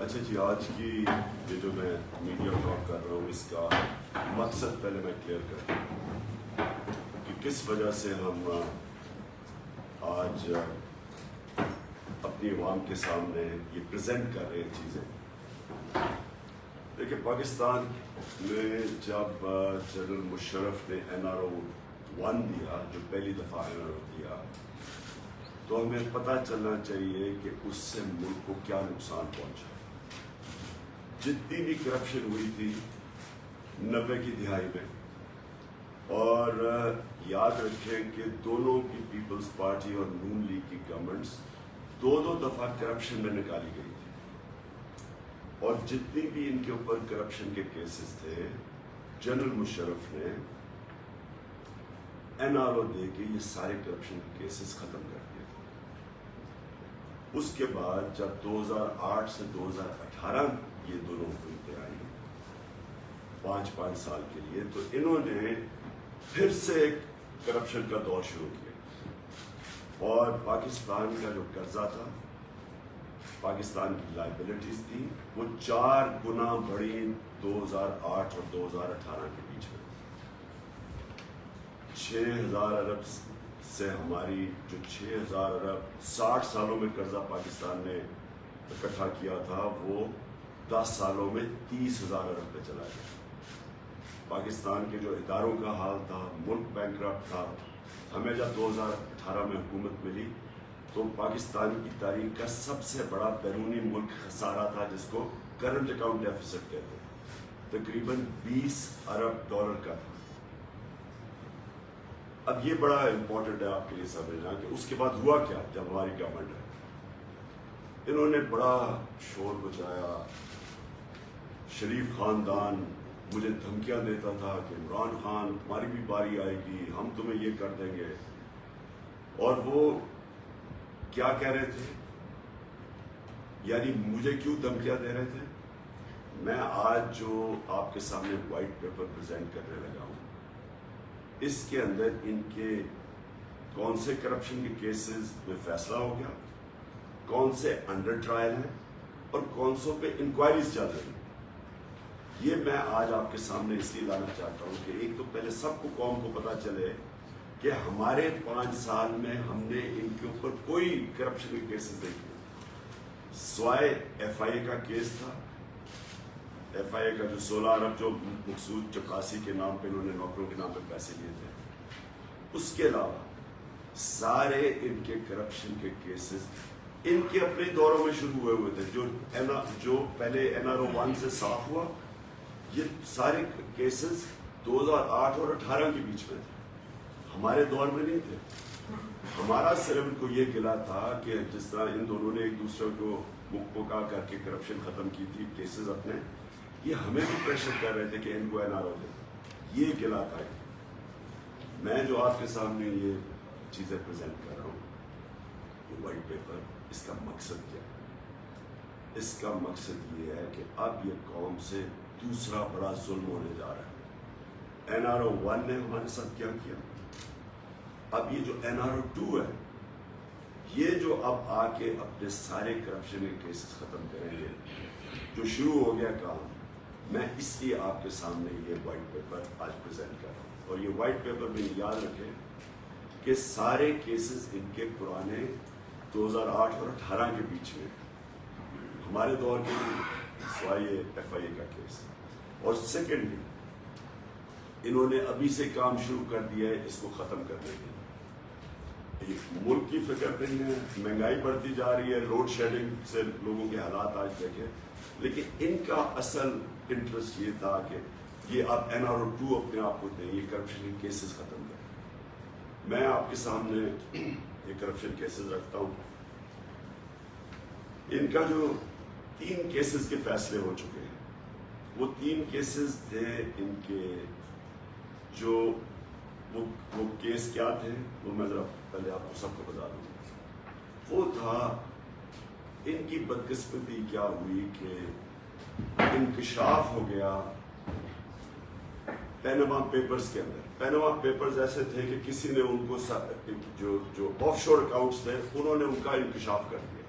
اچھا جی، آج کی یہ جو میں میڈیا ٹاک کر رہا ہوں اس کا مقصد پہلے میں کلیئر کر دوں کہ کس وجہ سے ہم آج اپنی عوام کے سامنے یہ پریزنٹ کر رہے ہیں چیزیں. دیکھیں، پاکستان میں جب جنرل مشرف نے NRO-1 دیا، جو پہلی دفعہ NRO دیا، تو ہمیں پتہ چلنا چاہیے کہ اس سے ملک کو کیا نقصان پہنچا. جتنی بھی کرپشن ہوئی تھی 90 کی دہائی میں، اور یاد رکھیں کہ دونوں کی پیپلز پارٹی اور نون لیگ کی گورنمنٹس دو دفعہ کرپشن میں نکالی گئی تھی، اور جتنی بھی ان کے اوپر کرپشن کے کیسز تھے جنرل مشرف نے NRO دے کے یہ سارے کرپشن کے کیسز ختم کر دیے. اس کے بعد جب 2008 سے 2018 یہ دونوں حکومتیں آئی 5 سال کے لیے، تو انہوں نے پھر سے ایک کرپشن کا دور شروع کیا، اور پاکستان کا جو قرضہ تھا، پاکستان کی لائبلٹیز تھی، وہ 4 گنا بڑھی 2008 اور 2018 کے بیچ میں. 6,000 ارب سے ہماری جو 6,000 ارب 60 سالوں میں قرضہ پاکستان نے اکٹھا کیا تھا، وہ 10 سالوں میں 30,000 ارب پہ چلا گیا. پاکستان کے جو اداروں کا حال تھا، ملک بینکرپٹ تھا. ہمیں جب 2018 میں حکومت ملی تو پاکستان کی تاریخ کا سب سے بڑا بیرونی ملک خسارہ تھا، جس کو کرنٹ اکاؤنٹ ڈیفیسٹ کہتے ہیں، تقریباً 20 ارب ڈالر کا تھا. اب یہ بڑا امپورٹنٹ ہے آپ کے لیے سمجھنا کہ اس کے بعد ہوا کیا. جب ہماری گورنمنٹ ہے، انہوں نے بڑا شور مچایا. شریف خاندان مجھے دھمکیاں دیتا تھا کہ عمران خان تمہاری بھی باری آئے گی، ہم تمہیں یہ کر دیں گے. اور وہ کیا کہہ رہے تھے، یعنی مجھے کیوں دھمکیاں دے رہے تھے؟ میں آج جو آپ کے سامنے وائٹ پیپر پریزنٹ کرنے لگا ہوں، اس کے اندر ان کے کون سے کرپشن کے کیسز میں فیصلہ ہو گیا، کون سے انڈر ٹرائل ہیں، اور کون سوں پہ انکوائریز چل رہی ہیں. یہ میں آج آپ کے سامنے اس لیے لانا چاہتا ہوں کہ ایک تو پہلے سب کو، قوم کو پتہ چلے کہ ہمارے 5 سال میں ہم نے ان کے اوپر کوئی کرپشن کے کیسز نہیں کیے، سوائے FIA کا کیس تھا. FIA کا جو 16 ارب جو مقصود چپراسی کے نام پہ انہوں نے نوکروں کے نام پہ پیسے لیے تھے، اس کے علاوہ سارے ان کے کرپشن کے کیسز ان کے اپنے دوروں میں شروع ہوئے تھے. جو پہلے NRO-1 سے صاف ہوا، یہ سارے کیسز 2008 اور 18 کے بیچ میں تھے، ہمارے دور میں نہیں تھے. ہمارا صرف ان کو یہ گلا تھا کہ جس طرح ان دونوں نے ایک دوسرے کو مکپکا کر کے کرپشن ختم کی تھی کیسز اپنے، یہ ہمیں بھی پریشر کر رہے تھے کہ ان کو NRO دے. یہ گلا تھا. میں جو آپ کے سامنے یہ چیزیں پریزنٹ کر رہا ہوں، یہ وائٹ پیپر، اس کا مقصد کیا ہے؟ اس کا مقصد یہ ہے کہ اب یہ قوم سے دوسرا بڑا ظلم ہونے جا رہا ہے. NRO-1 نے ہمارے ساتھ کیا کیا، اب یہ جو NRO-2 ہے، یہ جو اب آ کے اپنے سارے کرپشن کے کیسز ختم کریں گے، جو شروع ہو گیا کام. میں اس لیے آپ کے سامنے یہ وائٹ پیپر آج پریزنٹ کر رہا ہوں. اور یہ وائٹ پیپر میں یاد رکھیں کہ سارے کیسز ان کے پرانے 2008 اور 18 کے بیچ میں، ہمارے دور کے سوائے FIA کا کیس. اور سیکنڈلی انہوں نے ابھی سے کام شروع کر دیا ہے اس کو ختم کرنے کے لیے. ملک کی فکر نہیں ہے، مہنگائی بڑھتی جا رہی ہے، لوڈ شیڈنگ سے لوگوں کے حالات آج دیکھیں، لیکن ان کا اصل انٹرسٹ یہ تھا کہ یہ اب NRO-2 اپنے آپ کو دیں، یہ کرپشن کے کیسز ختم کریں. میں آپ کے سامنے یہ کرپشن کیسز رکھتا ہوں. ان کا جو 3 کیسز کے فیصلے ہو چکے ہیں، وہ 3 کیسز تھے ان کے. جو وہ کیس کیا تھے وہ میں ذرا پہلے آپ کو سب کو بتا دوں. وہ تھا ان کی بدقسمتی کیا ہوئی کہ انکشاف ہو گیا پیناما پیپرز کے اندر. پیناما پیپرز ایسے تھے کہ کسی نے ان کو جو آف شور اکاؤنٹس تھے، انہوں نے ان کا انکشاف کر دیا.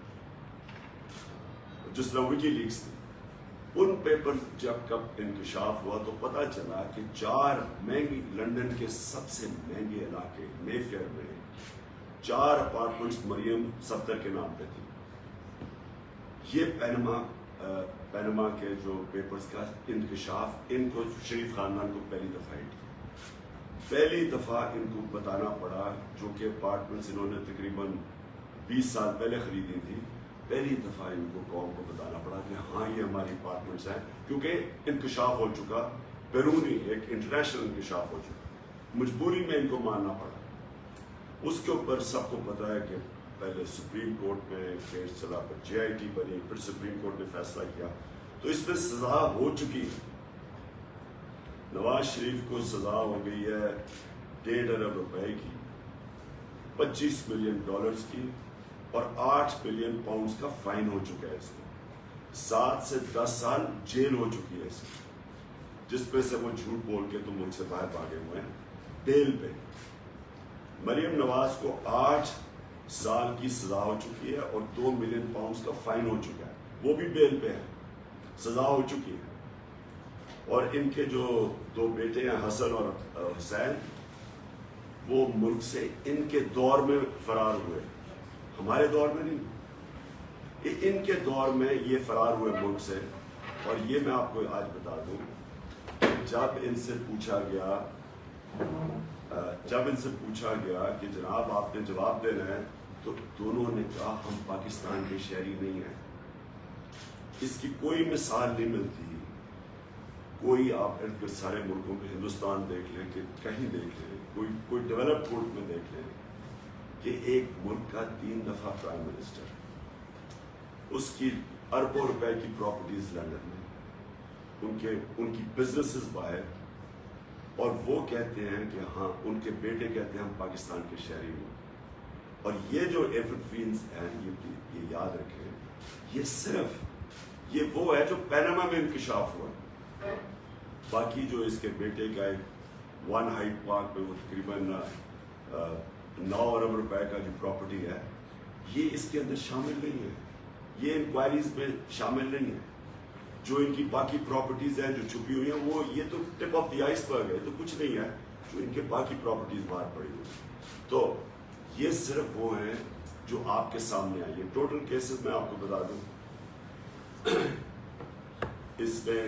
جس طرح وکی لیکس تھی. ان پیپر جب کب انکشاف ہوا تو پتا چلا کہ 4 مہنگی لندن کے سب سے مہنگے علاقے مے فیئر میں 4 اپارٹمنٹس مریم صفدر کے نام پہ تھی. یہ پینما کے جو پیپرز کا انکشاف ان کو شریف خاندان کو پہلی دفعہ ان کو بتانا پڑا, جو کہ اپارٹمنٹس انہوں نے تقریباً 20 سال پہلے خریدی تھی. پہلی دفعہ ان کو قوم کو بتانا پڑا کہ ہاں یہ ہماری اپارٹمنٹس ہیں, کیونکہ انکشاف ہو چکا, بیرونی ایک انٹرنیشنل انکشاف ہو چکا, مجبوری میں ان کو ماننا پڑا. اس کے اوپر سب کو پتا ہے کہ پہلے سپریم کورٹ میں کیس چلا, پھر JIT بنی, پھر سپریم کورٹ نے فیصلہ کیا, تو اس میں سزا ہو چکی. نواز شریف کو سزا ہو گئی ہے 1.5 ارب روپے کی, 25 ملین ڈالرز کی, اور 8 ملین پاؤنڈز کا فائن ہو چکا ہے. اس کو 7 سے 10 سال جیل ہو چکی ہے اس کی, جس پہ سے وہ جھوٹ بول کے تو ملک سے باہر بھاگے ہوئے ہیں بیل پہ. مریم نواز کو 8 سال کی سزا ہو چکی ہے اور 2 ملین پاؤنڈز کا فائن ہو چکا ہے, وہ بھی بیل پہ ہے, سزا ہو چکی ہے. اور ان کے جو 2 بیٹے ہیں حسن اور حسین, وہ ملک سے ان کے دور میں فرار ہوئے, ہمارے دور میں نہیں, ان کے دور میں یہ فرار ہوئے ملک سے. اور یہ میں آپ کو آج بتا دوں, جب ان سے پوچھا گیا کہ جناب آپ نے جواب دینا ہے, تو دونوں نے کہا ہم پاکستان کے شہری نہیں ہیں. اس کی کوئی مثال نہیں ملتی. کوئی آپ سارے ملکوں کے ہندوستان دیکھ لیں, کہ کہیں دیکھ لیں, کوئی ڈیولپڈ ملک میں دیکھ لیں کہ ایک ملک کا 3 دفعہ پرائم منسٹر, اس کی اربوں روپے کی پراپرٹیز لندن میں, ان کی بزنسز باہر, اور وہ کہتے ہیں کہ ہاں, ان کے بیٹے کہتے ہیں ہم پاکستان کے شہری ہیں. اور یہ جو ایفرفینز ہیں, یہ یاد رکھیں, یہ صرف وہ ہے جو پینما میں انکشاف ہوا. باقی جو اس کے بیٹے کا 1 ہائیڈ پارک میں وہ تقریباً 9 ارب روپے کا جو پراپرٹی ہے, یہ اس کے اندر شامل نہیں ہے, یہ انکوائریز میں شامل نہیں ہے. جو ان کی باقی پراپرٹیز ہیں جو چھپی ہوئی ہیں, وہ یہ تو ٹپ آف دی آئس برگ ہے, تو کچھ نہیں ہے جو ان کے باقی پراپرٹیز باہر پڑی ہوئی. تو یہ صرف وہ ہیں جو آپ کے سامنے آئی ہے. ٹوٹل کیسز میں آپ کو بتا دوں, اس میں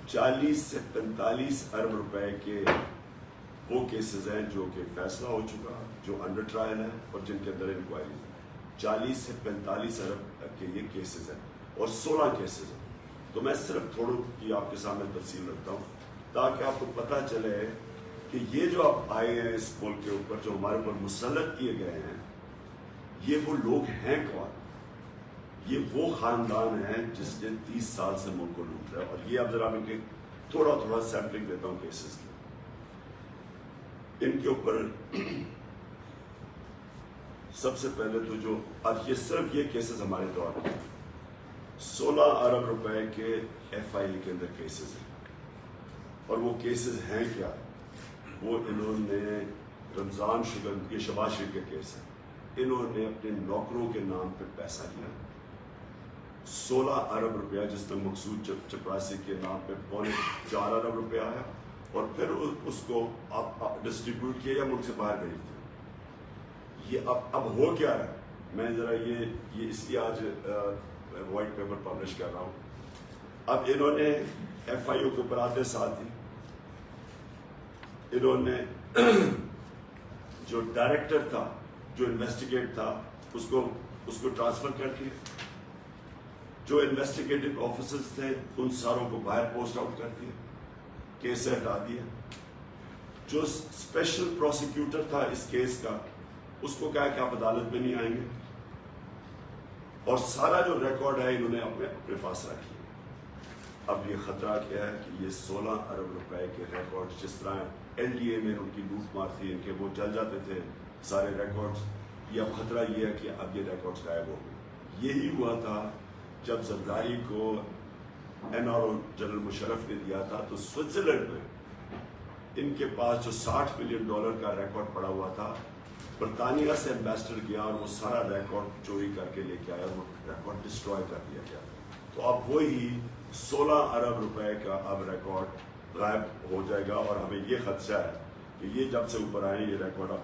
40 سے 45 ارب روپے کے وہ کیسز ہیں جو کہ فیصلہ ہو چکا, جو انڈر ٹرائل ہے, اور جن کے اندر انکوائریز ہیں. 40 سے 45 ارب کے یہ کیسز ہیں, اور 16 کیسز ہیں. تو میں صرف تھوڑوں کی آپ کے سامنے تفصیل رکھتا ہوں, تاکہ آپ کو پتہ چلے کہ یہ جو آپ آئے ہیں اس ملک کے اوپر, جو ہمارے اوپر مسلط کیے گئے ہیں, یہ وہ لوگ ہیں کون. یہ وہ خاندان ہے جس نے 30 سال سے ملک کو لوٹ رہا ہے. اور یہ اب ذرا میں تھوڑا سیمپلنگ دیتا ہوں کیسز کی. ان کے اوپر سب سے پہلے تو جو اب یہ صرف یہ کیسز ہمارے دور کے 16 ارب روپے کے FIA کے اندر کیسز ہیں. اور وہ کیسز ہیں کیا؟ وہ انہوں نے رمضان شوگر, یہ شباز شریف کے کیس ہے, انہوں نے اپنے نوکروں کے نام پہ پیسہ لیا 16 ارب روپیہ, جس میں مقصود چپراسی کے نام پہ 4.25 ارب روپیہ آیا, اور پھر اس کو ڈسٹریبیوٹ کیا یا ملک سے باہر بھیج دیا. یہ اب ہو کیا ہے, میں ذرا یہ اس کی آج وائٹ پیپر پبلش کر رہا ہوں. اب انہوں نے FIO کے اوپر آتے ساتھ ہی انہوں نے جو ڈائریکٹر تھا, جو انویسٹیگیٹ تھا, اس کو ٹرانسفر کر دیا. جو انویسٹیگیٹو آفیسرز تھے ان ساروں کو باہر پوسٹ آؤٹ کر دیا, کیس سے ہٹا دیا. جو اسپیشل پروسیکیوٹر تھا اس کیس کا, اس کو کہا کہ آپ عدالت میں نہیں آئیں گے, اور سارا جو ریکارڈ ہے انہوں نے اپنے پاس رکھ لیا. اب یہ خطرہ کیا ہے کہ یہ 16 ارب روپے کے ریکارڈ, جس طرح LDA میں ان کی لوٹ مار تھی, ان کے وہ جل جاتے تھے سارے ریکارڈز, یہ اب خطرہ یہ ہے کہ اب یہ ریکارڈز غائب ہو گئے. یہی ہوا تھا جب زرداری کو NRO جنرل مشرف نے دیا تھا, تو سوئٹزرلینڈ میں ان کے پاس جو $60 ملین کا ریکارڈ پڑا ہوا تھا, برطانیہ سے ایمبیسڈر گیا اور وہ سارا ریکارڈ چوری کر کے لے کے آیا، وہ ریکارڈ ڈسٹروائے کر دیا گیا. تو اب وہی 16 ارب روپے کا اب ریکارڈ غائب ہو جائے گا، اور ہمیں یہ خدشہ ہے کہ یہ جب سے اوپر آئے یہ ریکارڈ اب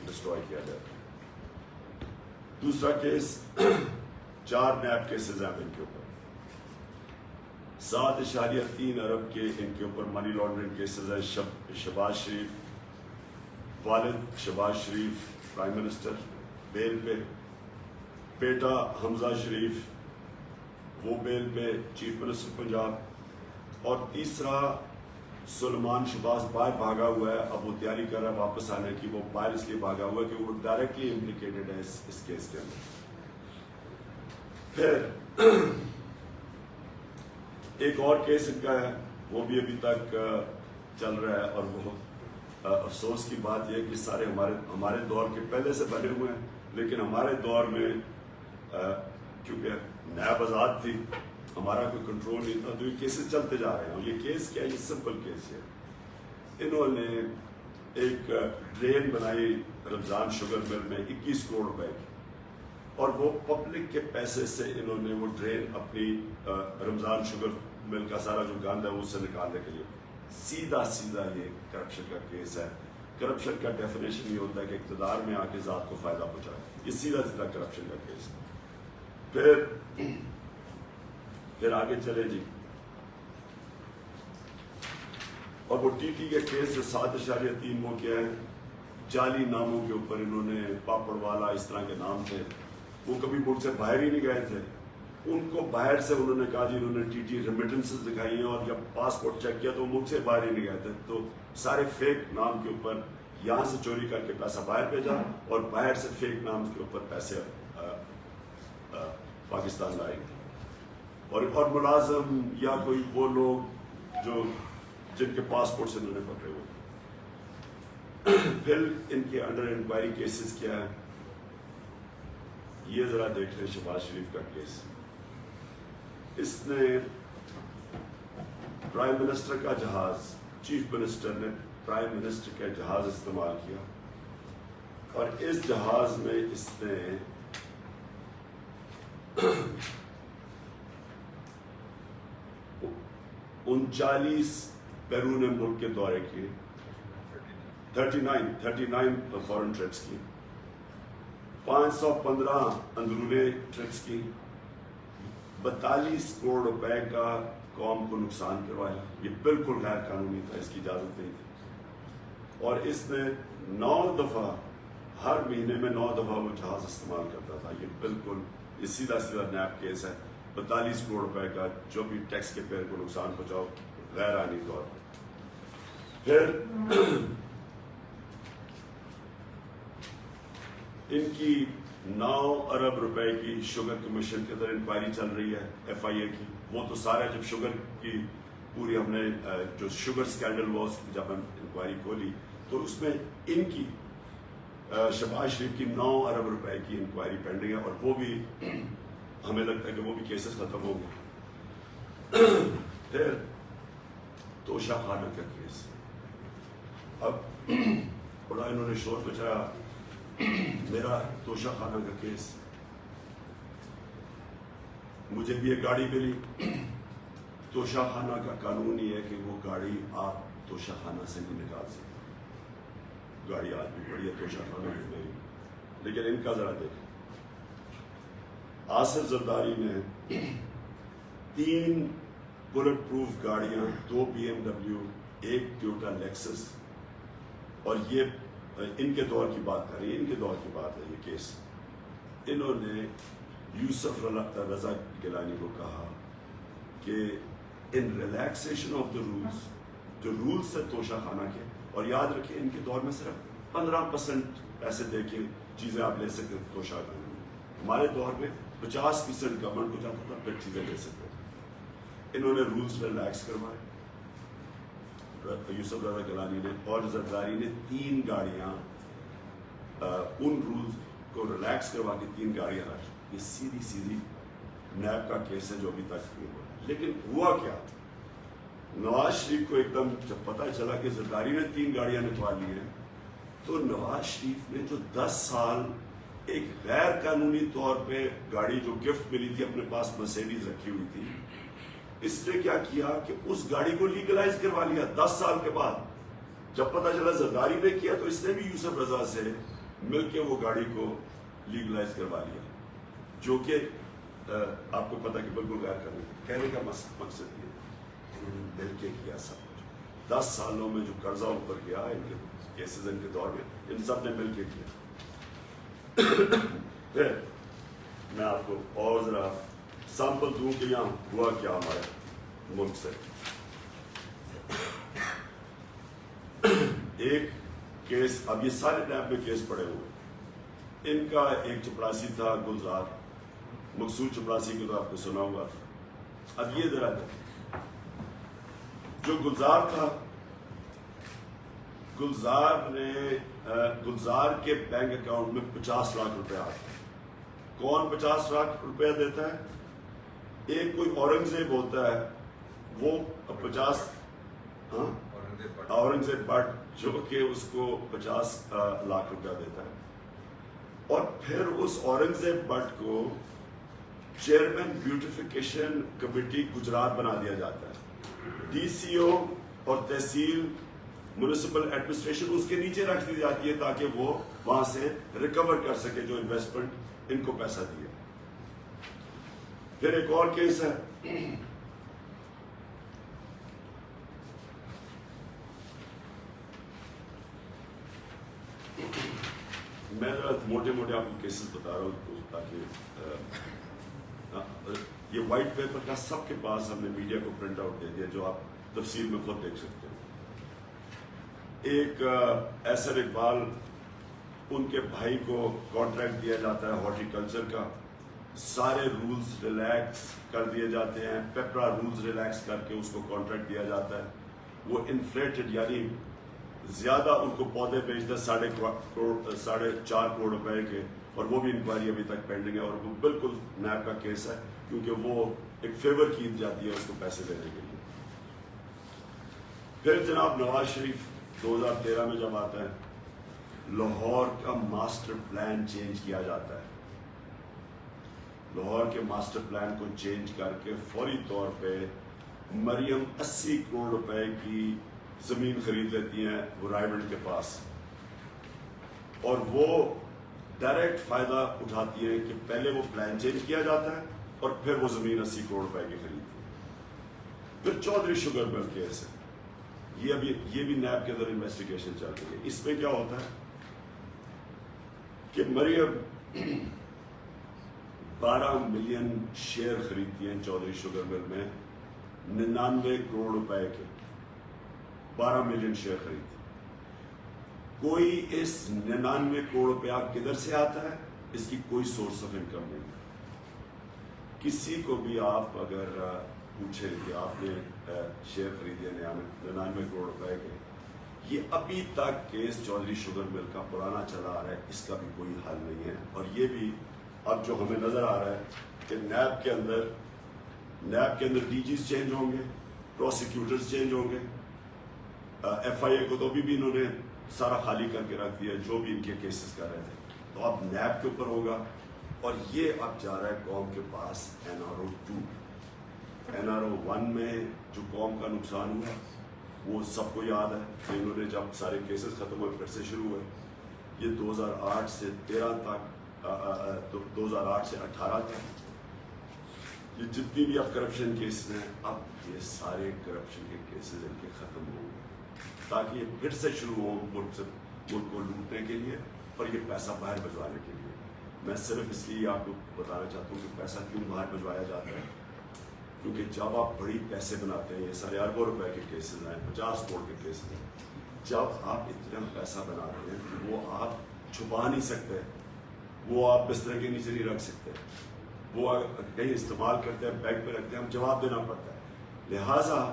ڈسٹروائے کیا جائے. دوسرا کیس 4 نیب کیسز ہیں ان کے اوپر، 7.3 ارب کے ان کے اوپر منی لانڈرنگ کیسز ہیں. شہباز شریف، والد شہباز شریف پرائم منسٹر بیل پہ، بیٹا حمزہ شریف وہ بیل پہ چیف منسٹر پنجاب، اور تیسرا سلمان شہباز باہر بھاگا ہوا ہے. اب وہ تیاری کر رہا ہے واپس آنے کی. وہ باہر اس لیے بھاگا ہوا ہے کہ وہ ڈائریکٹلی امپلیکیٹڈ ہے اس کیس کے اندر. پھر ایک اور کیس ان کا ہے، وہ بھی ابھی تک چل رہا ہے، اور وہ افسوس کی بات یہ ہے کہ سارے ہمارے دور کے پہلے سے بنے ہوئے ہیں، لیکن ہمارے دور میں کیونکہ نیب آزاد تھی، ہمارا کوئی کنٹرول نہیں تھا، تو یہ کیسز چلتے جا رہے ہیں. اور یہ کیس کیا ہے؟ یہ سمپل کیس ہے. انہوں نے ایک ڈرین بنائی رمضان شوگر مل میں 21 کروڑ روپے کی، اور وہ پبلک کے پیسے سے انہوں نے وہ ڈرین اپنی رمضان شوگر مل کا سارا جو گند ہے اس سے نکالنے کے لیے. سیدھا یہ کرپشن کا کیس ہے. کرپشن کا ڈیفینیشن یہ ہوتا ہے کہ اقتدار میں آ کے ذات کو فائدہ پہنچائے. یہ سیدھا کرپشن کا کیس ہے. پھر آگے چلے جی، اور وہ ٹی ٹی کے کیس 7.3 وہ کیا ہے، جعلی ناموں کے اوپر انہوں نے پاپڑ والا اس طرح کے نام تھے، وہ کبھی ملک سے باہر ہی نہیں گئے تھے. ان کو باہر سے انہوں نے کہا جی انہوں نے ٹی ٹی ریمیٹنسز دکھائی ہیں، اور جب پاسپورٹ چیک کیا تو ملک سے باہر ہی نہیں گئے تھے. تو سارے فیک نام کے اوپر یہاں سے چوری کر کے پیسہ باہر بھیجا، اور باہر سے فیک نام کے اوپر پیسے پاکستان لائے گئے. اور ملازم یا کوئی وہ لوگ جو جن کے پاسپورٹ سے انہوں نے پکڑے ہوئے. پھر ان کے انڈر انکوائری کیسز کیا ہے، یہ ذرا دیکھ لیں. شہباز شریف کا کیس، اس نے پرائم منسٹر کا جہاز، چیف منسٹر نے پرائم منسٹر کا جہاز استعمال کیا، اور اس جہاز میں اس نے 39 بیرون ملک کے دورے کیے، 39 فورن ٹرپس کی، 515 اندرونی ٹرپس کی، 42 کروڑ روپے کا قوم کو نقصان کروایا. یہ بالکل غیر قانونی تھا، اس کی اجازت نہیں تھی. اور اس نے 9 دفعہ، ہر مہینے میں 9 دفعہ وہ جہاز استعمال کرتا تھا. یہ بالکل یہ سیدھا نیب کیس ہے. 42 کروڑ روپے کا جو بھی ٹیکس کے پیئر کو نقصان پہنچاؤ غیر آئینی طور پر. پھر ان کی 9 ارب روپے کی شوگر کمیشن کے اندر انکوائری چل رہی ہے ایف آئی اے کی. وہ تو سارا جب شوگر کی پوری ہم نے جو شوگر سکینڈل ہوا جب ہم انکوائری کھولی تو اس میں ان کی شہباز شریف کی 9 ارب روپے کی انکوائری پینڈنگ ہے، اور وہ بھی ہمیں لگتا ہے کہ وہ بھی کیسز ختم ہو گئے. پھر توشہ خانہ کا کیس، اب بڑا انہوں نے شور مچایا میرا توشہ خانہ کا کیس. مجھے بھی ایک گاڑی ملی. توشہ خانہ کا قانون یہ ہے کہ وہ گاڑی آپ توشہ خانہ سے نہیں نکال سکتے. گاڑی آج بھی پڑی ہے توشہ خانہ میں نہیں. لیکن ان کا ذرا دیکھیں، آصف زرداری نے 3 بلٹ پروف گاڑیاں، 2 BMW، 1 ٹویوٹا لیکسس، اور یہ ان کے دور کی بات کر رہی ہے، ان کے دور کی بات ہے یہ کیس. انہوں نے یوسف رضا گیلانی کو کہا کہ ان ریلیکسیشن آف دا رولز، جو رولز سے توشہ خانہ کے، اور یاد رکھیں ان کے دور میں صرف 15% پیسے دے کے چیزیں آپ لے سکتے تھے توشہ خانہ میں. ہمارے دور میں 50% گورنمنٹ کو جاتا تھا پھر چیزیں لے سکتے تھے. انہوں نے رولز ریلیکس کروائے یوسف رضا گیلانی نے، اور زرداری نے 3 گاڑیاں ان رولز کو ریلیکس کروا کے 3 گاڑیاں رکھ. یہ سیدھی نیب کا کیس ہے جو ابھی تک نہیں ہوا. لیکن ہوا کیا، نواز شریف کو ایک دم جب پتہ چلا کہ زرداری نے 3 گاڑیاں نکال لی ہیں تو نواز شریف نے جو 10 سال ایک غیر قانونی طور پہ گاڑی جو گفٹ ملی تھی اپنے پاس مرسیڈیز رکھی ہوئی تھی، اس نے کیا کیا کہ اس گاڑی کو لیگلائز کروا لیا 10 سال کے بعد. جب پتہ چلا زرداری نے کیا تو اس نے بھی یوسف رضا سے مل کے وہ گاڑی کو لیگلائز کروا لیا، جو کہ آپ کو پتہ کہ بالکل غیر قانونی. کہنے کا مقصد یہ مل کے کیا سب کچھ. 10 سالوں میں جو قرضہ اوپر گیا ان کے کیسز ان کے دور میں ان سب نے مل کے کیا. پھر میں آپ کو اور ذرا سیمپل دوں کہ یہاں ہوا کیا ہمارے ملک سے. ایک کیس، اب یہ سارے نیب میں کیس پڑے ہوئے. ان کا ایک چپراسی تھا گلزار، مقصود چپراسی کو تو آپ کو سنا ہوگا. اب یہ ذرا جو گلزار تھا، گلزار کے بینک اکاؤنٹ میں 50 لاکھ روپے آتے ہیں. کون 50 لاکھ روپے دیتا ہے؟ ایک کوئی اورنگزیب ہوتا ہے، وہ 50 اورنگزیب بٹ جو کہ اس کو 50 لاکھ روپیہ دیتا ہے. اور پھر اس اورنگزیب بٹ کو چیئرمین بیوٹیفیکیشن کمیٹی گجرات بنا دیا جاتا ہے. ڈی سی او اور تحصیل میونسپل ایڈمنسٹریشن اس کے نیچے رکھ دی جاتی ہے تاکہ وہ وہاں سے ریکور کر سکے جو انویسٹمنٹ ان کو پیسہ دیا. پھر ایک اور کیس ہے، میں ذرا موٹے موٹے آپ کو کیسز بتا رہا ہوں تاکہ یہ وائٹ پیپر کا سب کے پاس ہم نے میڈیا کو پرنٹ آؤٹ دے دیا جو آپ تفصیل میں خود دیکھ سکتے ہیں. ایک احسن اقبال، ان کے بھائی کو کانٹریکٹ دیا جاتا ہے ہارٹی کلچر کا. سارے رولز ریلیکس کر دیے جاتے ہیں، پیپرا رولز ریلیکس کر کے اس کو کانٹریکٹ دیا جاتا ہے. وہ انفلیٹڈ یعنی زیادہ ان کو پودے بیچتے 4.5 کروڑ روپے کے، اور وہ بھی انکوائری ابھی تک پینڈنگ ہے. اور وہ بالکل نیب کا کیس ہے کیونکہ وہ ایک فیور کی جاتی ہے اس کو پیسے دینے کے لیے. پھر جناب نواز شریف 2013 میں جب آتا ہے، لاہور کا ماسٹر پلان چینج کیا جاتا ہے. لاہور کے ماسٹر پلان کو چینج کر کے فوری طور پہ مریم 80 کروڑ روپے کی زمین خرید لیتی ہیں وہ رائے کے پاس، اور وہ ڈائریکٹ فائدہ اٹھاتی ہیں کہ پہلے وہ پلان چینج کیا جاتا ہے اور پھر وہ زمین 80 کروڑ روپے کی خریدتی ہے. پھر چودھری شوگر مل کیس ہے، یہ بھی نیب کے اندر انویسٹیگیشن چل رہی ہے. اس میں کیا ہوتا ہے کہ مریم 12 ملین شیئر خریدتی ہیں چودھری شوگر مل میں 99 کروڑ روپے کے. 12 ملین شیئر خریدتی. کوئی اس 99 کروڑ روپیہ کدھر سے آتا ہے؟ اس کی کوئی سورس آف انکم نہیں. کسی کو بھی آپ اگر پوچھیں کہ آپ نے شیئر خریدے 99 کروڑ روپے کے، یہ ابھی تک کیس چودھری شوگر مل کا پرانا چلا آ رہا ہے، اس کا بھی کوئی حل نہیں ہے. اور یہ بھی اب جو ہمیں نظر آ رہا ہے کہ نیب کے اندر ڈی جیز چینج ہوں گے، پروسیکیوٹرز چینج ہوں گے. ایف آئی اے کو تو ابھی انہوں نے سارا خالی کر کے رکھ دیا جو بھی ان کے کیسز کر رہے تھے. تو اب نیب کے اوپر ہوگا، اور یہ اب جا رہا ہے قوم کے پاس NRO 2. NRO 1 میں جو قوم کا نقصان ہوا وہ سب کو یاد ہے کہ انہوں نے جب سارے کیسز ختم ہوئے پھر سے شروع ہوئے. یہ 2008 سے 13 تک 2008 سے 18 تک یہ جتنی بھی اب کرپشن کیسز ہیں، اب یہ سارے کرپشن کے کیسز ان کے ختم ہوں گے تاکہ یہ پھر سے شروع ہو ملک کو لوٹنے کے لیے اور یہ پیسہ باہر بھجوانے کے لیے. میں صرف اس لیے آپ کو بتانا چاہتا ہوں کہ پیسہ کیوں باہر بھجوایا جاتا ہے، کیونکہ جب آپ بڑی پیسے بناتے ہیں، یہ سارے اربوں روپے کے کیسز ہیں، 50 کروڑ کے کیسز ہیں، جب آپ اتنا پیسہ بناتے ہیں کہ وہ آپ چھپا نہیں سکتے، وہ آپ بستر کے نیچے نہیں رکھ سکتے، وہ کہیں استعمال کرتے ہیں، بینک پہ رکھتے ہیں، ہم جواب دینا پڑتا ہے. لہٰذا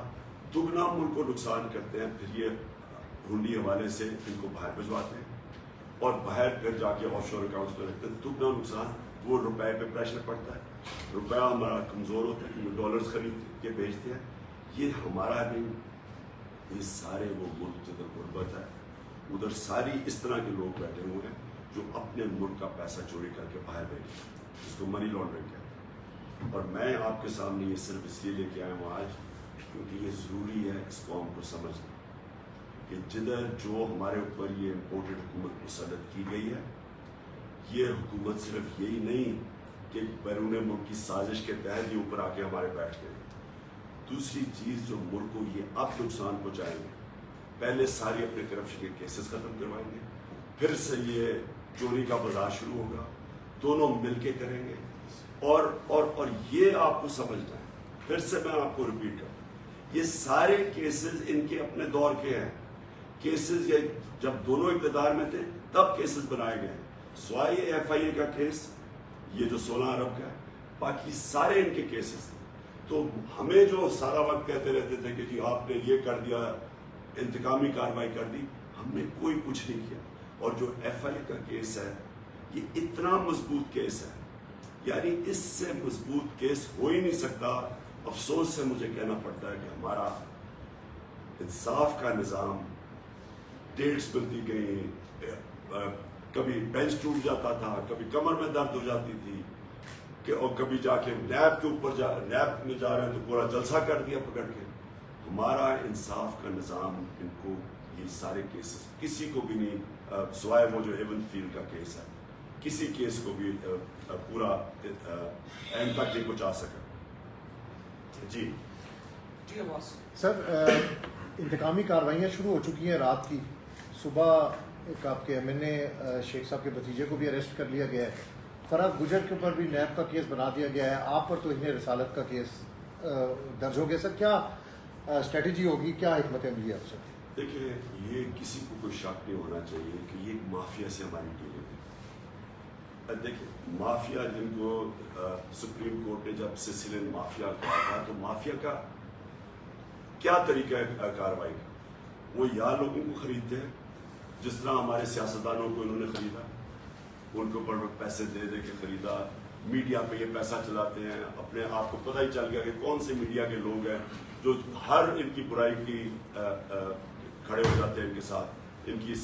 دگنا ملک کو نقصان کرتے ہیں، پھر یہ ہنڈی حوالے سے ان کو باہر بھجواتے ہیں اور باہر پھر جا کے آف شور اکاؤنٹس پہ رکھتے ہیں. دگنا نقصان، وہ روپے پہ پریشر پڑتا ہے، روپیہ ہمارا کمزور ہوتا ہے کیونکہ ڈالرز خرید کے بیچتے ہیں. یہ ہمارا نہیں، یہ سارے وہ ملک جدھر غربت ہے ادھر ساری اس طرح کے لوگ بیٹھے ہوئے ہیں جو اپنے ملک کا پیسہ چوری کر کے باہر بیٹھے، جس کو منی لانڈرنگ کہتے ہیں۔ اور میں آپ کے سامنے یہ صرف اس لیے لے کے آیا ہوں آج کیونکہ یہ ضروری ہے اس قوم کو سمجھنا کہ جدھر جو ہمارے اوپر یہ امپورٹڈ حکومت مسلط کی گئی ہے، یہ حکومت صرف یہی نہیں کہ بیرون ملک کی سازش کے تحت یہ اوپر آ کے ہمارے بیٹھ گئے، دوسری چیز جو ملک کو یہ اب نقصان پہنچائیں گے، پہلے ساری اپنے کرپشن کے کیسز ختم کروائیں گے، پھر سے یہ چوری کا بازار شروع ہوگا، دونوں مل کے کریں گے، اور یہ آپ کو سمجھنا ہے، پھر سے میں آپ کو ریپیٹ کروں، یہ سارے کیسز ان کے اپنے دور کے ہیں، کیسز یہ جب دونوں اقتدار میں تھے تب کیسز بنائے گئے، سوائے FIA کا کیس یہ جو 16 ارب کا ہے، باقی سارے ان کے کیسز تھے۔ تو ہمیں جو سارا وقت کہتے رہتے تھے کہ جی آپ نے یہ کر دیا، انتقامی کارروائی کر دی، ہم نے کوئی کچھ نہیں کیا۔ اور جو FIA کا کیس ہے یہ اتنا مضبوط کیس ہے، یعنی اس سے مضبوط کیس ہو ہی نہیں سکتا۔ افسوس سے مجھے کہنا پڑتا ہے کہ ہمارا انصاف کا نظام، ڈیٹس ملتی گئیں، کبھی بینچ ٹوٹ جاتا تھا، کبھی کمر میں درد ہو جاتی تھی، اور کبھی جا کے نیب کے اوپر نیب میں جا رہے ہیں تو پورا جلسہ کر دیا پکڑ کے۔ ہمارا انصاف کا نظام ان کو یہ سارے کیسز کسی کو بھی نہیں، سوائے وہ جو ایون فیلڈ کا کیس ہے، کسی کیس کو بھی پورا اینڈ تک نہیں پہنچا سکا۔ جی عباس سر، انتقامی کارروائیاں شروع ہو چکی ہیں رات کی، صبح ایک آپ کے MNA شیخ صاحب کے بھتیجے کو بھی اریسٹ کر لیا گیا ہے، فرح گجر کے اوپر بھی نیب کا کیس بنا دیا گیا ہے، آپ پر توہین رسالت کا کیس درج ہو گیا۔ سر کیا اسٹریٹجی ہوگی، کیا حکمت عملی ہے آپ سے؟ دیکھیں، یہ کسی کو کوئی شک نہیں ہونا چاہیے کہ یہ ایک مافیا سے ہماری ڈیلنگ ہے۔ دیکھیں، مافیا جن کو سپریم کورٹ نے جب سسیلین مافیا کہا تھا، تو مافیا کا کیا طریقہ ہے کارروائی کا؟ وہ یا لوگوں کو خریدتے ہیں، جس طرح ہمارے سیاستدانوں کو انہوں نے خریدا، ان کو اوپر پیسے دے دے کے خریدا، میڈیا پہ یہ پیسہ چلاتے ہیں، اپنے آپ کو پتہ ہی چل گیا کہ کون سے میڈیا کے لوگ ہیں جو ہر ان کی برائی کی کھڑے ہو جاتے ہیں ان کے ساتھ، ان کی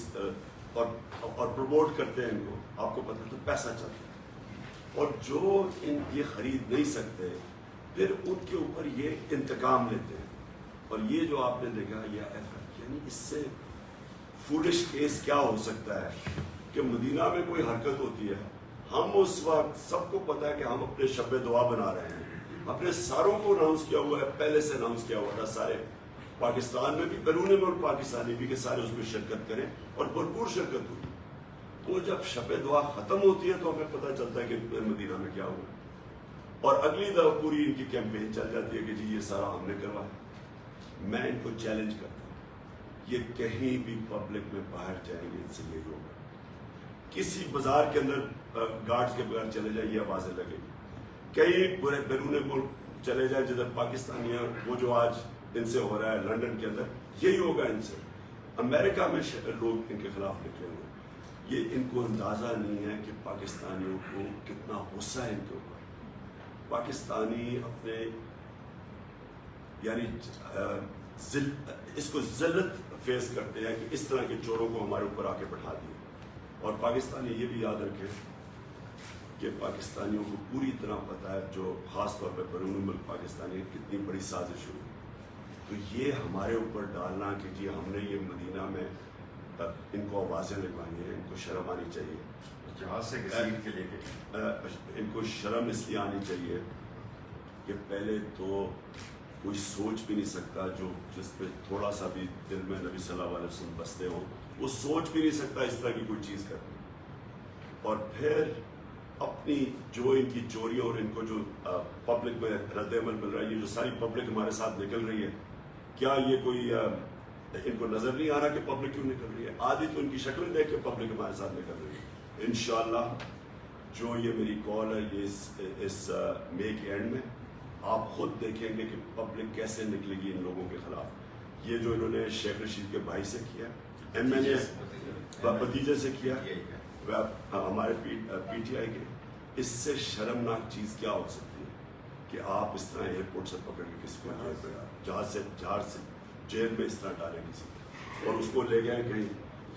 اور پروموٹ کرتے ہیں ان کو، آپ کو پتہ تو پیسہ چلتا ہے۔ اور جو ان یہ خرید نہیں سکتے پھر ان کے اوپر یہ انتقام لیتے ہیں، اور یہ جو آپ نے دیکھا یہ یعنی اس سے فولش کیس کیا ہو سکتا ہے کہ مدینہ میں کوئی حرکت ہوتی ہے، ہم اس وقت سب کو پتا ہے کہ ہم اپنے شب دعا بنا رہے ہیں، اپنے ساروں کو اناؤنس کیا ہوا ہے، پہلے سے اناؤنس کیا ہوا تھا، سارے پاکستان میں بھی، بیرون ملک پاکستانی بھی، کہ سارے اس میں شرکت کریں، اور بھرپور شرکت ہوئی۔ تو جب شب دعا ختم ہوتی ہے تو ہمیں پتہ چلتا ہے کہ مدینہ میں کیا ہوا، اور اگلی دفعہ پوری ان کی کیمپین چل جاتی ہے کہ جی یہ سارا ہم نے کروایا۔ میں ان کو چیلنج کرتا ہوں، یہ کہیں بھی پبلک میں باہر جائیں گے ان سے یہ ہوگا، کسی بازار کے اندر گارڈز کے بغیر چلے جائیں یہ آوازیں لگیں گی، کئی بیرون ملک چلے جائیں جدھر پاکستانی ہیں، وہ جو آج ان سے ہو رہا ہے لندن کے اندر، یہی ہوگا ان سے۔ امریکہ میں لوگ ان کے خلاف نکلے ہوئے، یہ ان کو اندازہ نہیں ہے کہ پاکستانیوں کو کتنا غصہ ہے ان کے اوپر۔ پاکستانی اپنے یعنی اس کو ذلت فیس کرتے ہیں کہ اس طرح کے چوروں کو ہمارے اوپر آ کے بٹھا دیا۔ اور پاکستانی یہ بھی یاد رکھے کہ پاکستانیوں کو پوری طرح پتہ ہے، جو خاص طور پہ بیرون ملک پاکستانی، کتنی بڑی سازش ہوئی۔ تو یہ ہمارے اوپر ڈالنا کہ جی ہم نے یہ مدینہ میں ان کو آوازیں لگوانی ہیں، ان کو شرم آنی چاہیے، جہاز سے کثیر کے لے کے ان کو شرم اس لیے آنی چاہیے کہ پہلے تو کوئی سوچ بھی نہیں سکتا جو جس پہ تھوڑا سا بھی دل میں نبی صلی اللہ علیہ وسلم بستے ہوں، وہ سوچ بھی نہیں سکتا اس طرح کی کوئی چیز کرنی۔ اور پھر اپنی جو ان کی چوریوں اور ان کو جو پبلک میں رد عمل مل رہا ہے، یہ جو ساری پبلک ہمارے ساتھ نکل رہی ہے، کیا یہ کوئی ان کو نظر نہیں آ رہا کہ پبلک کیوں نکل رہی ہے؟ آدھی تو ان کی شکلیں دیکھ کے پبلک ہمارے ساتھ نکل رہی ہے۔ انشاءاللہ جو یہ میری کال ہے یہ اس مئی کے اینڈ میں آپ خود دیکھیں گے کہ پبلک کیسے نکلے گی ان لوگوں کے خلاف۔ یہ جو انہوں نے شیخ رشید کے بھائی سے کیا، MNA بھتیجے سے کیا، ہمارے PTI کے، اس سے شرمناک چیز کیا ہو سکتی ہے کہ آپ اس طرح ایئرپورٹ سے پکڑ کے کسی کو جہاز سے جیل میں اس طرح ڈالیں کسی کو، اور اس کو لے گئے کہیں۔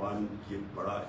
1,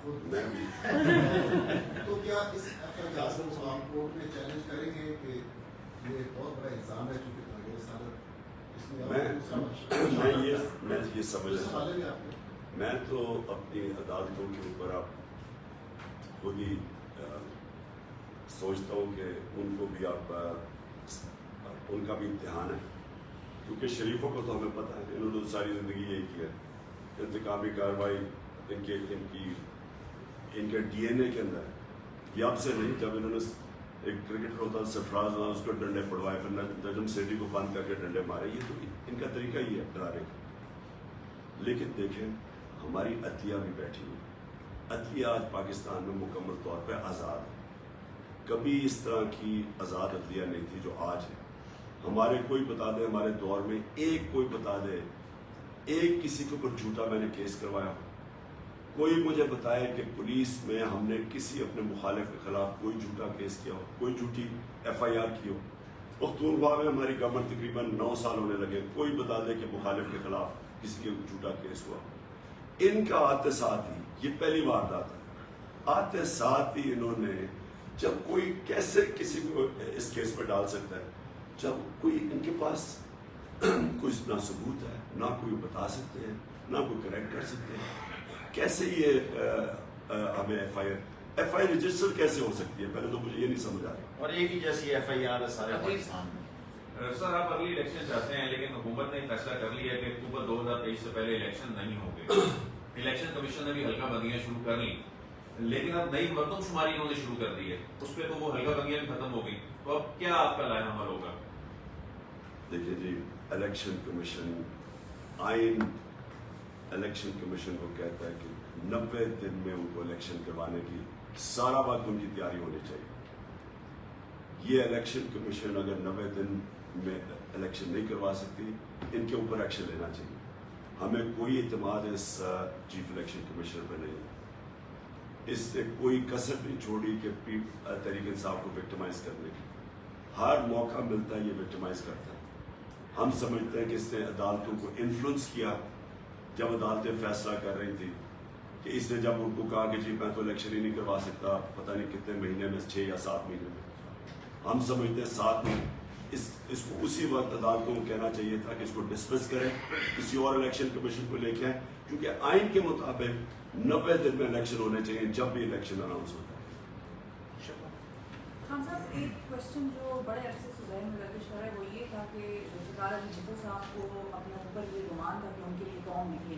آپ خود میں بھی تو کیا اس FIR کو آپ کورٹ میں چیلنج کریں گے کہ یہ بہت بڑا الزام ہے چونکہ تاجر صادق اس میں میں یہ سمجھ اس حوالے میں آپ کو میں تو اپنی عدالتوں کے اوپر اب خود ہی سوچتا ہوں کہ ان کو بھی آپ ان کا بھی امتحان ہے، کیونکہ شریفوں کو تو ہمیں پتہ ہے انہوں نے ساری زندگی یہی کیا، انتقامی کارروائی ان کے DNA کے اندر ہے۔ یہ اب سے نہیں، جب انہوں نے ایک کرکٹر ہوتا سرفراز اس کو ڈنڈے پڑوائے، پھر نجم سیٹھی کو بند کر کے ڈنڈے مارے، یہ تو ان کا طریقہ ہی ہے ڈرانے کا۔ لیکن دیکھیں ہماری عدلیہ بھی بیٹھی ہوئی، عدلیہ آج پاکستان میں مکمل طور پہ آزاد ہے، کبھی اس طرح کی آزاد عدلیہ نہیں تھی جو آج ہے۔ ہمارے کوئی بتا دے، ہمارے دور میں کوئی بتا دے، ایک کسی کے اوپر جھوٹا میں نے کیس کروایا، کوئی مجھے بتائے کہ پولیس میں ہم نے کسی اپنے مخالف کے خلاف کوئی جھوٹا کیس کیا ہو، کوئی جھوٹی FIR کی ہو۔ پختونخوا میں ہماری گورنمنٹ تقریباً 9 سال ہونے لگے، کوئی بتا دے کہ مخالف کے خلاف کسی کے جھوٹا کیس ہوا۔ ان کا آتے ساتھ ہی یہ پہلی واردات ہے، آتے ساتھ ہی انہوں نے جب کوئی کیسے کسی کو اس کیس پہ ڈال سکتا ہے جب کوئی ان کے پاس کوئی نہ ثبوت ہے، نہ کوئی بتا سکتے ہیں، نہ کوئی کریکٹ کر سکتے ہیں، کیسے یہ ہمیں FIR رجسٹر کیسے ہو سکتی ہے؟ پہلے تو مجھے یہ نہیں سمجھ آ رہا۔ اور ایک ہی جیسی FIR ہے سارے پاکستان میں۔ سر آپ ارلی الیکشن چاہتے ہیں، لیکن حکومت نے فیصلہ کر لیا کہ اکتوبر 2023 سے پہلے الیکشن نہیں ہوں گے۔ الیکشن کمیشن نے بھی حلقہ بندیاں شروع کر لی، لیکن اب نئی مردم شماری انہوں نے شروع کر دی ہے، اس پہ تو وہ حلقہ بندیاں بھی ختم ہو گئی، تو اب کیا آپ کا لائحہ عمل ہوگا؟ دیکھیے جی، الیکشن کمیشن آئین الیکشن کمیشن کو کہتا ہے کہ 90 دن میں ان کو الیکشن کروانے کی سارا وقت ان کی تیاری ہونی چاہیے۔ یہ الیکشن کمیشن اگر 90 دن میں الیکشن نہیں کروا سکتی، ان کے اوپر ایکشن لینا چاہیے۔ ہمیں کوئی اعتماد اس چیف الیکشن کمیشنر پہ نہیں، اس نے کوئی کسر نہیں چھوڑی کہ تحریک انصاف کو وکٹمائز کرنے کی، ہر موقع ملتا ہے یہ وکٹمائز کرتا ہے۔ ہم سمجھتے ہیں کہ اس نے عدالتوں کو انفلوئنس کیا، جب عدالتیں فیصلہ کر رہی تھی کہ اس نے جب ان کو کہا کہ جی میں تو الیکشن ہی نہیں کروا سکتا، پتہ نہیں کتنے مہینے میں، 6 یا 7 مہینے میں، ہم سمجھتے ہیں 7 مہینے، اس کو اسی وقت عدالتوں کو کہنا چاہیے تھا کہ اس کو ڈسمس کریں، کسی اور الیکشن کمیشن کو لے کے آئیں، کیونکہ آئین کے مطابق 90 دن میں الیکشن ہونے چاہیے جب بھی الیکشن اناؤنس ہوتا ہے۔ خان صاحب، ایک کوشچن جو بڑے عرصے سے ذہن میں گردش کر رہا ہے وہ یہ تھا کہ ذوالفقار علی بھٹو صاحب کو اپنے اوپر یہ گمان تھا کہ ان کے لیے قوم نکلی،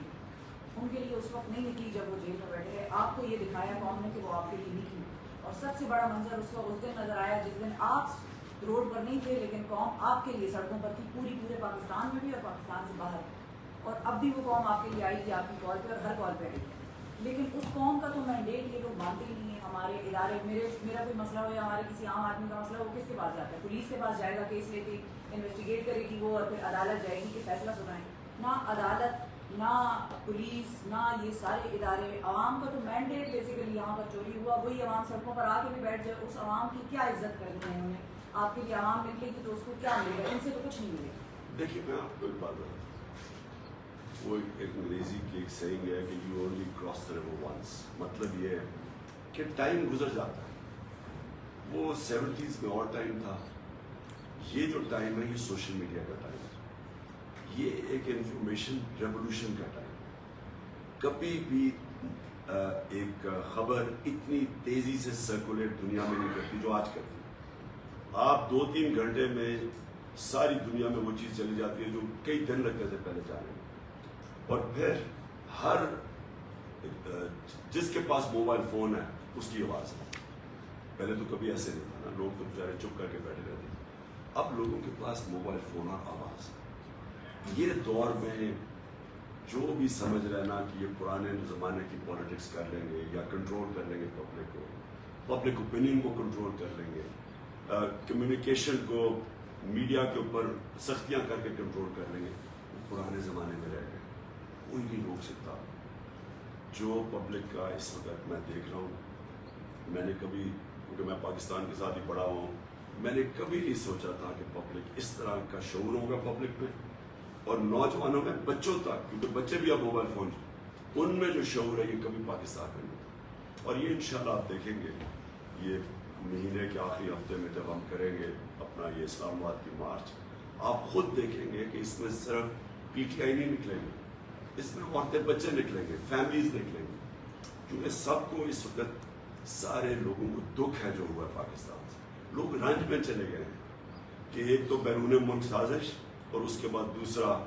ان کے لیے اس وقت نہیں نکلی جب وہ جیل میں بیٹھے ہیں، آپ کو یہ دکھایا قوم نے کہ وہ آپ کے لیے نکلی، اور سب سے بڑا منظر اس وقت اس دن نظر آیا جس دن آپ روڈ پر نہیں تھے لیکن قوم آپ کے لیے سڑکوں پر تھی، پورے پاکستان میں بھی اور پاکستان سے باہر، اور اب بھی وہ قوم آپ کے لیے آئی تھی، آپ کی کال پہ اور ہر کال پہ آئی ہے، لیکن اس قوم کا تو مینڈیٹ یہ لوگ مانتے ہی نہیں ہیں۔ ہمارے ادارے، میرا کوئی مسئلہ ہو یا ہمارے کسی عام آدمی کا مسئلہ ہو، کس کے پاس جاتا ہے؟ پولیس کے پاس جائے گا، کیس لے کے انویسٹیگیٹ کرے گی وہ، اور پھر عدالت جائے گی کہ فیصلہ سنائیں۔ نہ عدالت، نہ پولیس، نہ یہ سارے ادارے، عوام کا تو مینڈیٹ بیسیکلی یہاں پر چوری ہوا، وہی عوام سڑکوں پر آ کے بھی بیٹھ جائے، اس عوام کی کیا عزت کرنی ہے انہوں نے؟ آپ کے لیے عوام نکلے گی تو اس کو کیا ملے گا؟ ان سے تو کچھ نہیں ملے گا۔ دیکھیے میں آپ کو ایک بات بتاؤں، وہ ایک انگریزی کی ایک سیئنگ ہے کہ you only cross the river once, مطلب یہ ہے کہ ٹائم گزر جاتا ہے، وہ 70s میں اور ٹائم تھا، یہ جو ٹائم ہے یہ سوشل میڈیا کا ٹائم ہے، یہ ایک انفارمیشن ریولوشن کا ٹائم ہے۔ کبھی بھی ایک خبر اتنی تیزی سے سرکولیٹ دنیا میں نہیں کرتی جو آج کرتی ہے۔ آپ 2-3 گھنٹے میں ساری دنیا میں وہ چیز چلی جاتی ہے جو کئی دن لگتے تھے پہلے جانے میں، اور پھر ہر جس کے پاس موبائل فون ہے اس کی آواز ہے۔ پہلے تو کبھی ایسے نہیں تھا نا، لوگ تو بیچارے چپ کر کے بیٹھے رہتے تھے، اب لوگوں کے پاس موبائل فون اور آواز ہے۔ یہ دور میں جو بھی سمجھ رہے نا کہ یہ پرانے زمانے کی پولیٹکس کر لیں گے یا کنٹرول کر لیں گے پبلک کو، پبلک اوپینین کو کنٹرول کر لیں گے، کمیونیکیشن کو میڈیا کے اوپر سختیاں کر کے کنٹرول کر لیں گے، وہ پرانے زمانے میں رہ گئے، کوئی نہیں روک سکتا۔ جو پبلک کا اس وقت میں دیکھ رہا ہوں، میں نے کبھی، کیونکہ میں پاکستان کے ساتھ ہی پڑھا ہوا ہوں، میں نے کبھی نہیں سوچا تھا کہ پبلک اس طرح کا شعور ہوگا پبلک میں، اور نوجوانوں میں، بچوں تک، کیونکہ بچے بھی اب موبائل فون، ان میں جو شعور ہے یہ کبھی پاکستان میں نہیں تھا۔ اور یہ انشاءاللہ آپ دیکھیں گے یہ مہینے کے آخری ہفتے میں جب ہم کریں گے اپنا یہ اسلام آباد کی مارچ، آپ خود دیکھیں گے کہ اس میں صرف پی ٹی آئی نہیں نکلیں گے، اس میں عورتیں بچے نکلیں گے، فیملیز نکلیں گے، کیونکہ سب کو اس وقت سارے لوگوں کو دکھ ہے جو ہوا ہے پاکستان سے، لوگ رنج میں چلے گئے ہیں کہ ایک تو بیرون ملک سازش اور اس کے بعد دوسرا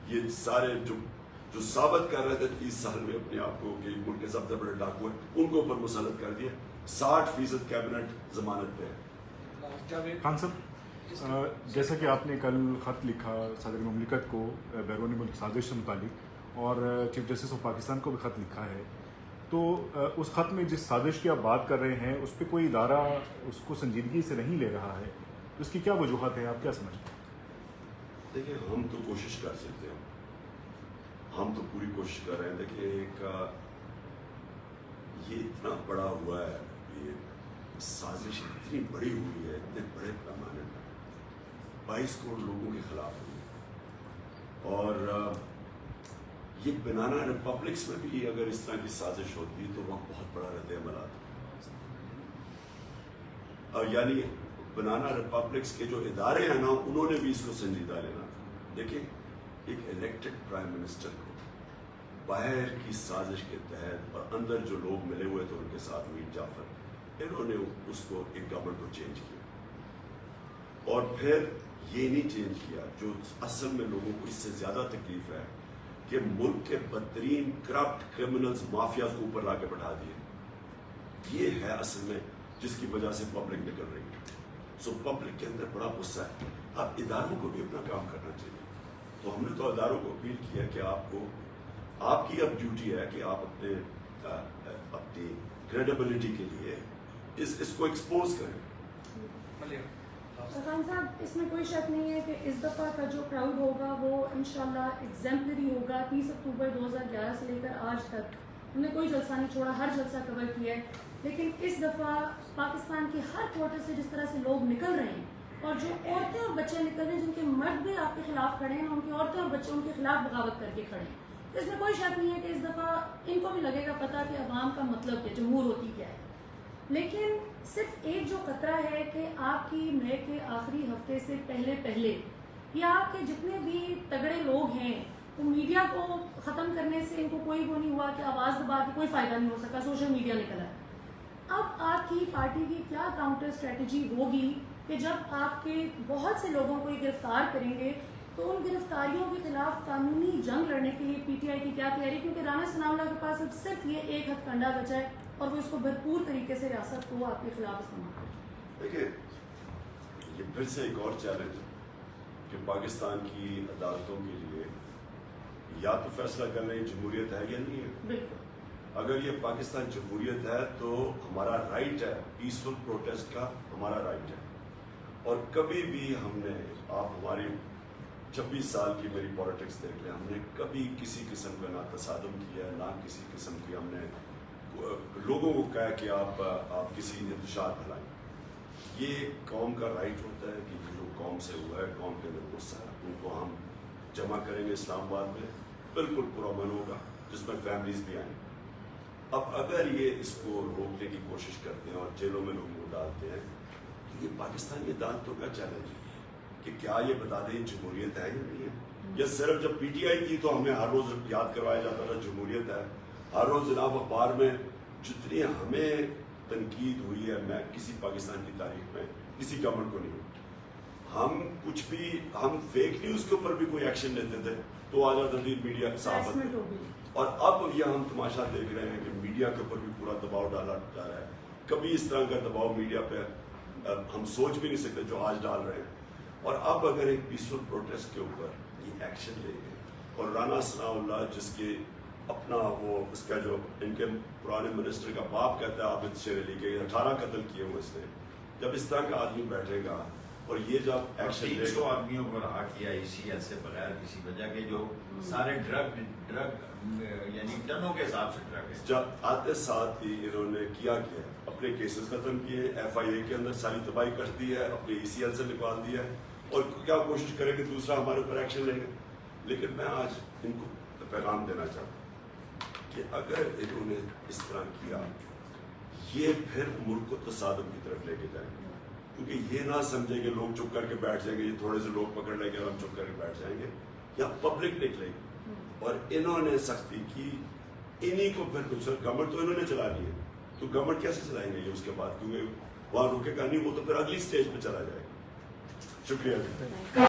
یہ سارے جو ثابت کر رہے تھے 30 سال میں اپنے آپ کو کہ ملک کے سب سے بڑے ڈاکو ہیں، ان کو اوپر مسلط کر دیا، 60% کیبنٹ ضمانت پہ ہے۔ خان صاحب، جیسا کہ آپ نے کل خط لکھا صدر مملکت کو بیرون ملک سازش سے متعلق، اور چیف جسٹس آف پاکستان کو بھی خط لکھا ہے، تو اس خط میں جس سازش کی آپ بات کر رہے ہیں اس پہ کوئی ادارہ اس کو سنجیدگی سے نہیں لے رہا ہے، تو اس کی کیا وجوہات ہیں، آپ کیا سمجھتے ہیں؟ دیکھیں ہم تو کوشش کر سکتے ہیں، ہم تو پوری کوشش کر رہے ہیں۔ دیکھیں ایک یہ اتنا بڑا ہوا ہے، یہ سازش اتنی بڑی ہوئی ہے، اتنے بڑے پیمانے پر 22 کروڑ لوگوں کے خلاف ہوئی، اور یہ بنانا ریپبلکس میں بھی اگر اس طرح کی سازش ہوتی تو وہاں بہت بڑا رد عمل آتا، اور یعنی بنانا ریپبلکس کے جو ادارے ہیں نا انہوں نے بھی اس کو سنجیدہ لینا تھا۔ دیکھیں ایک الیکٹڈ پرائم منسٹر کو باہر کی سازش کے تحت اور اندر جو لوگ ملے ہوئے تھے ان کے ساتھ میر جعفر، انہوں نے اس کو ایک گورنمنٹ کو چینج کیا، اور پھر یہ نہیں چینج کیا جو اصل میں لوگوں کو اس سے زیادہ تکلیف ہے کہ ملک کے بدترین کرپٹ کرمنلز مافیاز کو اوپر لا کے بٹھا دیے۔ یہ ہے اصل میں جس کی وجہ سے پبلک نکل رہی ہے۔ سو پبلک کے اندر بڑا غصہ ہے، اب اداروں کو بھی اپنا کام کرنا چاہیے۔ تو ہم نے تو اداروں کو اپیل کیا کہ آپ کی اب ڈیوٹی ہے کہ آپ اپنی کریڈیبلٹی کے لیے اس کو ایکسپوز کریں۔ خان صاحب، اس میں کوئی شک نہیں ہے کہ اس دفعہ کا جو کراؤڈ ہوگا وہ انشاءاللہ ایگزیمپلری ہوگا۔ 30 اکتوبر 2011 سے لے کر آج تک ہم نے کوئی جلسہ نہیں چھوڑا، ہر جلسہ کور کیا ہے، لیکن اس دفعہ پاکستان کے ہر کوارٹر سے جس طرح سے لوگ نکل رہے ہیں، اور جو عورتیں اور بچے نکل رہے ہیں جن کے مرد بھی آپ کے خلاف کھڑے ہیں، ان کی عورتیں اور بچے ان کے خلاف بغاوت کر کے کھڑے ہیں، تو اس میں کوئی شک نہیں ہے کہ اس دفعہ ان کو بھی لگے گا پتہ کہ عوام کا مطلب کیا، جمہور ہوتی کیا ہے۔ لیکن صرف ایک جو خطرہ ہے کہ آپ کی مئی کے آخری ہفتے سے پہلے یا آپ کے جتنے بھی تگڑے لوگ ہیں وہ میڈیا کو ختم کرنے سے ان کو کوئی وہ نہیں ہوا کہ آواز دبا کے کوئی فائدہ نہیں ہو سکا، سوشل میڈیا نکلا ہے۔ اب آپ کی پارٹی کی کیا کاؤنٹر اسٹریٹجی ہوگی کہ جب آپ کے بہت سے لوگوں کو یہ گرفتار کریں گے تو ان گرفتاریوں کے خلاف قانونی جنگ لڑنے کے لیے پی ٹی آئی کی کیا تیاری؟ کیونکہ رانا ثناء اللہ کے پاس اب صرف یہ ایک ہتھ کنڈا بچا ہے اور وہ اس کو بھرپور طریقے سے ریاست کو آپ کے خلاف استعمال کرے۔ دیکھیں یہ پھر سے ایک اور چیلنج کہ پاکستان کی عدالتوں کے لیے یا تو فیصلہ کرنا یہ جمہوریت ہے یا نہیں ہے۔ بالکل، اگر یہ پاکستان جمہوریت ہے تو ہمارا رائٹ ہے، پیسفل پروٹیسٹ کا ہمارا رائٹ ہے، اور کبھی بھی ہم نے، آپ ہماری 26 سال کی میری پالیٹکس دیکھ لیں، ہم نے کبھی کسی قسم کا نہ تصادم کیا ہے، نہ کسی قسم کی ہم نے لوگوں کو کہا کہ آپ کسی انتشار پھیلائیں۔ یہ قوم کا رائٹ ہوتا ہے کہ جو قوم سے ہوا ہے، قوم کے اندر غصہ ہے، ان کو ہم جمع کریں گے اسلام آباد میں، بالکل پرامن ہوگا، جس میں فیملیز بھی آئیں۔ اب اگر یہ اس کو روکنے کی کوشش کرتے ہیں اور جیلوں میں لوگوں کو ڈالتے ہیں تو یہ پاکستانی عدالتوں کا چیلنج ہے کہ کیا یہ بتا دیں جمہوریت ہے یا نہیں ہے، یا صرف جب پی ٹی آئی تھی تو ہمیں ہر روز یاد کروایا جاتا تھا جمہوریت ہے، ہر روز جناب اخبار میں جتنی ہمیں تنقید ہوئی ہے، میں کسی پاکستان کی تاریخ میں کسی گورنمنٹ کو نہیں ہوئی، ہم کچھ بھی، ہم فیک نیوز کے اوپر بھی کوئی ایکشن لیتے تھے تو آ جاتا تھی میڈیا کے ساتھ، اور اب یہ ہم تماشا دیکھ رہے ہیں کہ میڈیا کے اوپر بھی پورا دباؤ ڈالا جا رہا ہے۔ کبھی اس طرح کا دباؤ میڈیا پہ ہم سوچ بھی نہیں سکتے جو آج ڈال رہے ہیں، اور اب اگر ایک پیسفل پروٹیسٹ کے اوپر یہ ایکشن لے گئے، اور رانا ثناء اللہ جس کے اپنا وہ اس کا جو ان کے پرانے منسٹر کا باپ کہتا ہے عابد شیر علی کے 18 قتل کیے ہوئے اس نے، جب اس طرح کا آدمی بیٹھے گا اور یہ جب ایکشن لے 300 آدمیوں کو رہا کیا اسی سے بغیر کسی وجہ کے، جو سارے ڈرگ یعنی ٹنوں کے حساب سے ڈرگ ہے، جب آتے ساتھ ہی انہوں نے کیا اپنے کیسز ختم کیے، ایف آئی اے کے اندر ساری تباہی کر دی ہے، اپنے ای سی ایل سے نکال دیا ہے، اور کیا کوشش کریں کہ دوسرا ہمارے اوپر ایکشن لیں گے۔ لیکن میں آج ان کو پیغام دینا چاہتا ہوں کہ اگر انہوں نے اس طرح کیا یہ پھر ملک کو تصادم کی طرف لے کے جائیں گے، کیونکہ یہ نہ سمجھیں کہ لوگ چپ کر کے بیٹھ جائیں گے، یہ تھوڑے سے لوگ پکڑ لیں گے اور ہم چپ کر کے بیٹھ جائیں گے، یا پبلک نکلے گی اور انہوں نے سختی کی، انہی کو پھر کچھ گورنمنٹ تو انہوں نے چلا لی ہے، تو گورنمنٹ کیسے چلائیں گے یہ اس کے بعد، کیونکہ وہاں رکے گا نہیں، وہ تو پھر اگلی سٹیج پہ چلا جائے گا. شکریہ.